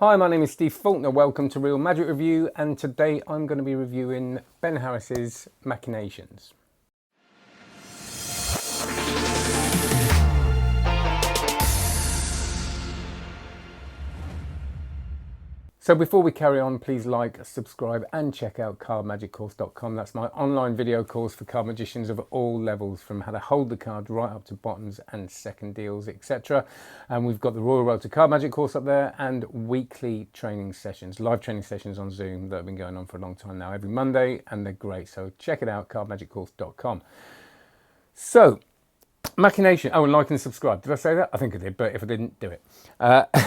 Hi, my name is Steve Faulkner. Welcome to Real Magic Review, and today I'm going to be reviewing Ben Harris's Machinations. So before we carry on, please like, subscribe and check out cardmagiccourse.com. That's my online video course for card magicians of all levels, from how to hold the card right up to bottoms and second deals, etc. And we've got the Royal Road to Card Magic course up there, and weekly training sessions, live training sessions on Zoom that have been going on for a long time now, every Monday, and they're great. So check it out, cardmagiccourse.com. So, Machinations. Oh, and like and subscribe. Did I say that? I think I did, but if I didn't, do it.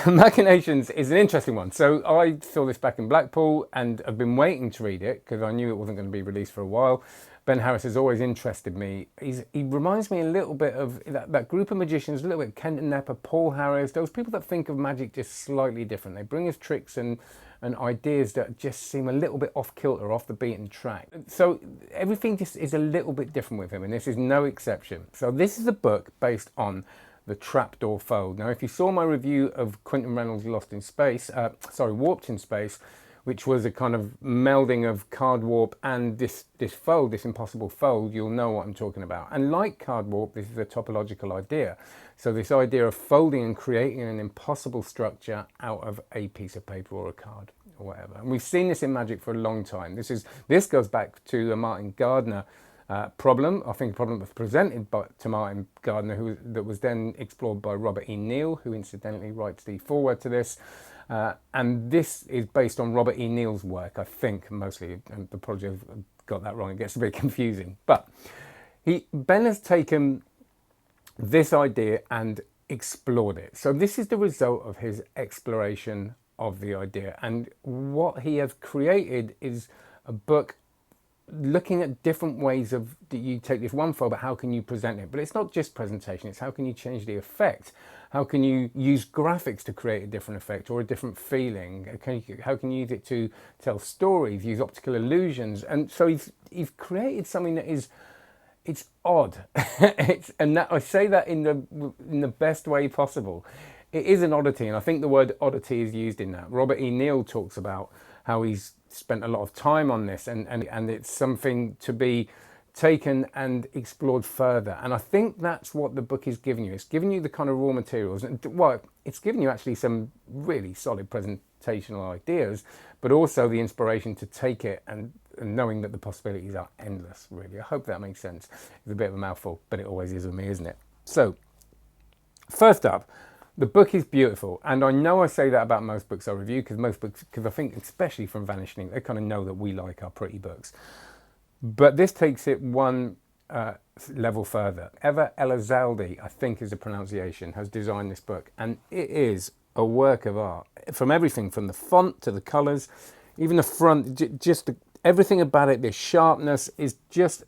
Machinations is an interesting one. So I saw this back in Blackpool, and I've been waiting to read it because I knew it wasn't going to be released for a while. Ben Harris has always interested me. He reminds me a little bit of that group of magicians, a little bit Kenton Nepper, Paul Harris, those people that think of magic just slightly different. They bring us tricks and ideas that just seem a little bit off kilter, off the beaten track. So everything just is a little bit different with him, and this is no exception. So this is a book based on the Trapdoor Fold. Now, if you saw my review of Quentin Reynolds' Warped in Space, which was a kind of melding of card warp and this fold, this impossible fold, you'll know what I'm talking about. And like card warp, this is a topological idea. So this idea of folding and creating an impossible structure out of a piece of paper or a card or whatever. And we've seen this in magic for a long time. This goes back to a Martin Gardner problem. I think a problem that was presented to Martin Gardner, that was then explored by Robert E. Neal, who incidentally writes the foreword to this. And this is based on Robert E. Neal's work, I think, mostly. And apologies if I've got that wrong, it gets a bit confusing. But Ben has taken this idea and explored it. So this is the result of his exploration of the idea. And what he has created is a book looking at different ways of, you take this one fold, but how can you present it? But it's not just presentation, it's how can you change the effect? How can you use graphics to create a different effect or a different feeling? How can you use it to tell stories, use optical illusions? And so he's created something that is, it's odd. I say that in the best way possible. It is an oddity, and I think the word oddity is used in that. Robert E. Neal talks about how he's spent a lot of time on this, and it's something to be taken and explored further. And I think that's what the book is giving you. It's giving you the kind of raw materials, and well, it's giving you actually some really solid presentational ideas, but also the inspiration to take it and knowing that the possibilities are endless, really. I hope that makes sense. It's a bit of a mouthful, but it always is with me, isn't it? So, first up, the book is beautiful, and I know I say that about most books I review, because I think, especially from Vanishing Ink, they kind of know that we like our pretty books. But this takes it one level further. Eva Elizalde, I think is the pronunciation, has designed this book, and it is a work of art. From everything, from the font to the colours, even the front, everything about it, the sharpness is just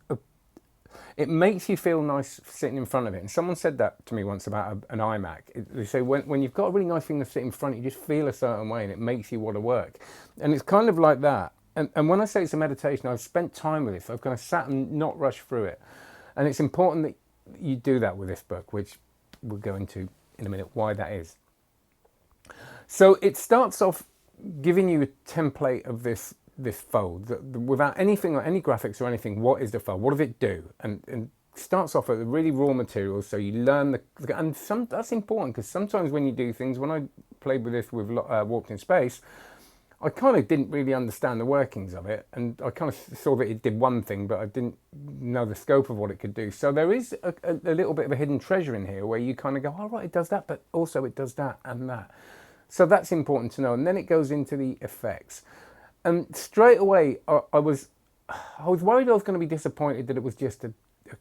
it makes you feel nice sitting in front of it. And someone said that to me once about an iMac. They say when you've got a really nice thing to sit in front, you just feel a certain way and it makes you want to work. And it's kind of like that. And when I say it's a meditation, I've spent time with this. I've kind of sat and not rushed through it. And it's important that you do that with this book, which we'll go into in a minute why that is. So it starts off giving you a template of this fold, without anything or any graphics or anything. What is the fold? What does it do? And starts off with really raw materials, so you learn that's important, because sometimes when you do things, when I played with this with Warped in Space, I kind of didn't really understand the workings of it, and I kind of saw that it did one thing, but I didn't know the scope of what it could do. So there is a little bit of a hidden treasure in here where you kind of go, oh right, it does that, but also it does that and that. So that's important to know. And then it goes into the effects. And straight away, I was worried I was going to be disappointed that it was just a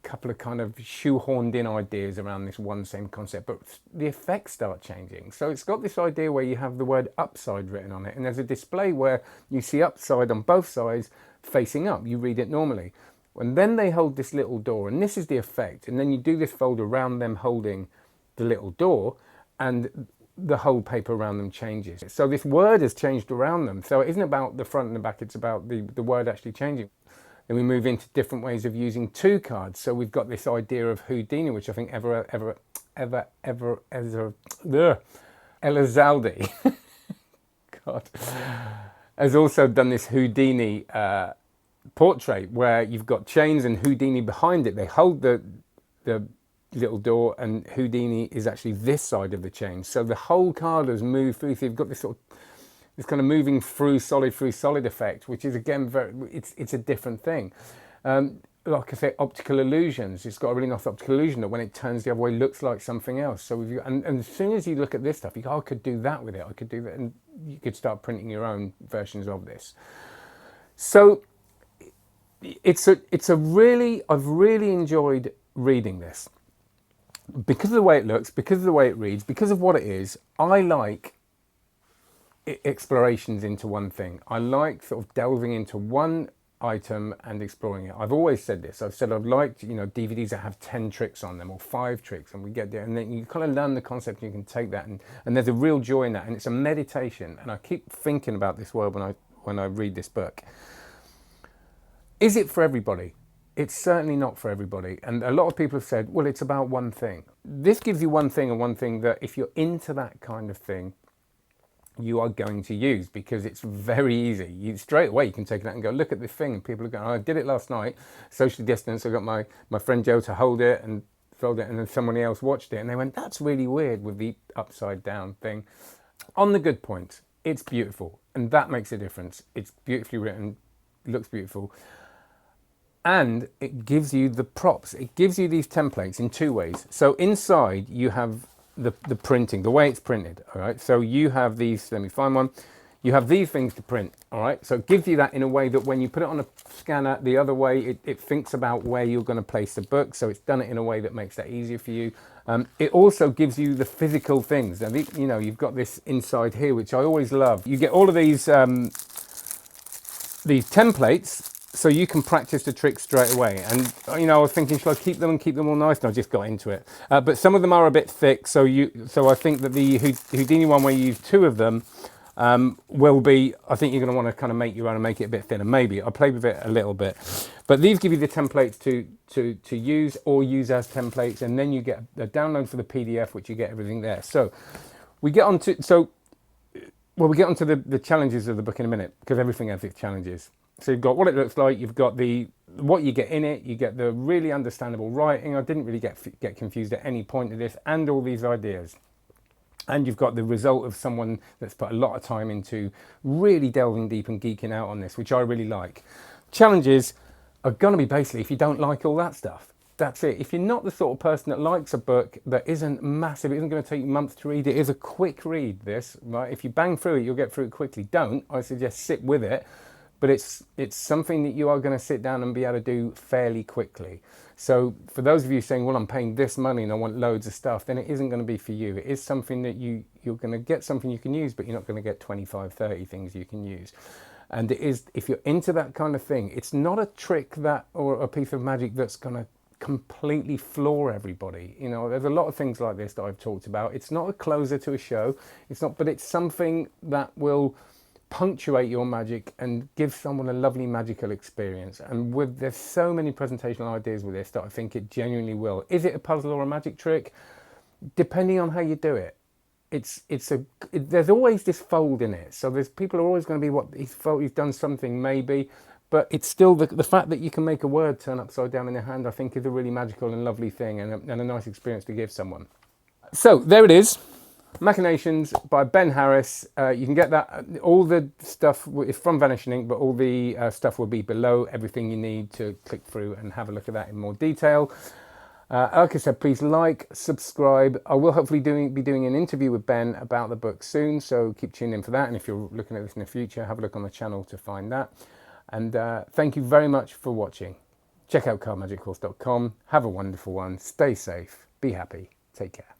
couple of kind of shoehorned in ideas around this one same concept, but the effects start changing. So it's got this idea where you have the word upside written on it, and there's a display where you see upside on both sides facing up. You read it normally. And then they hold this little door, and this is the effect. And then you do this fold around them holding the little door, and the whole paper around them changes. So this word has changed around them. So it isn't about the front and the back, it's about the word actually changing. Then we move into different ways of using two cards. So we've got this idea of Houdini, which I think Elizalde card, has also done this Houdini portrait where you've got chains and Houdini behind it. They hold the little door, and Houdini is actually this side of the chain. So the whole card has moved through. So you've got this sort of this kind of moving through solid effect, which is again it's a different thing. Like I say, optical illusions. It's got a really nice optical illusion that when it turns the other way, looks like something else. So and as soon as you look at this stuff, you go, oh, I could do that with it. I could do that, and you could start printing your own versions of this. So it's a really, I've really enjoyed reading this because of the way it looks, because of the way it reads, because of what it is. I like explorations into one thing. I like sort of delving into one item and exploring it. I've always said this. I've said I've liked, DVDs that have 10 tricks on them or 5 tricks, and we get there and then you kind of learn the concept and you can take that, and there's a real joy in that, and it's a meditation. And I keep thinking about this world when I read this book. Is it for everybody? It's certainly not for everybody. And a lot of people have said, well, it's about one thing. This gives you one thing, and one thing that if you're into that kind of thing, you are going to use, because it's very easy. Straight away you can take it out and go, look at this thing, and people are going, oh, I did it last night, socially distanced. I got my friend Joe to hold it and fold it, and then somebody else watched it and they went, that's really weird with the upside down thing. On the good points, it's beautiful, and that makes a difference. It's beautifully written, looks beautiful, and it gives you the props. It gives you these templates in 2 ways. So inside you have the printing, the way it's printed, all right? So you have these, let me find one. You have these things to print, all right? So it gives you that in a way that when you put it on a scanner the other way, it thinks about where you're going to place the book. So it's done it in a way that makes that easier for you. It also gives you the physical things. And you've got this inside here, which I always love. You get all of these templates, so you can practice the trick straight away. And I was thinking, should I keep them and keep them all nice? And I just got into it. But some of them are a bit thick, so I think that the Houdini one, where you use 2 of them, will be, I think you're going to want to kind of make your own and make it a bit thinner. Maybe I played with it a little bit, but these give you the templates to use or use as templates, and then you get a download for the PDF, which you get everything there. So we get onto the challenges of the book in a minute, because everything has its challenges. So you've got what it looks like, you've got what you get in it, you get the really understandable writing. I didn't really get confused at any point of this, and all these ideas. And you've got the result of someone that's put a lot of time into really delving deep and geeking out on this, which I really like. Challenges are going to be basically if you don't like all that stuff. That's it. If you're not the sort of person that likes a book that isn't massive, it isn't going to take you months to read, it is a quick read, this, right? If you bang through it, you'll get through it quickly. Don't. I suggest sit with it. But it's something that you are going to sit down and be able to do fairly quickly. So for those of you saying, well, I'm paying this money and I want loads of stuff, then it isn't going to be for you. It is something that you're going to get something you can use, but you're not going to get 25, 30 things you can use. And it is, if you're into that kind of thing, it's not a trick or a piece of magic that's going to completely floor everybody. There's a lot of things like this that I've talked about. It's not a closer to a show. But it's something that will punctuate your magic and give someone a lovely magical experience. And there's so many presentational ideas with this that I think it genuinely will. Is it a puzzle or a magic trick? Depending on how you do it. There's always this fold in it. So there's people are always going to be he's done something maybe, but it's still the fact that you can make a word turn upside down in your hand, I think, is a really magical and lovely thing, and a nice experience to give someone. So there it is. Machinations by Ben Harris. You can get that. All the stuff is from Vanishing Ink, but all the stuff will be below. Everything you need to click through and have a look at that in more detail. Like I said, please like, subscribe. I will hopefully be doing an interview with Ben about the book soon, so keep tuned in for that. And if you're looking at this in the future, have a look on the channel to find that. And thank you very much for watching. Check out cardmagiccourse.com. Have a wonderful one. Stay safe. Be happy. Take care.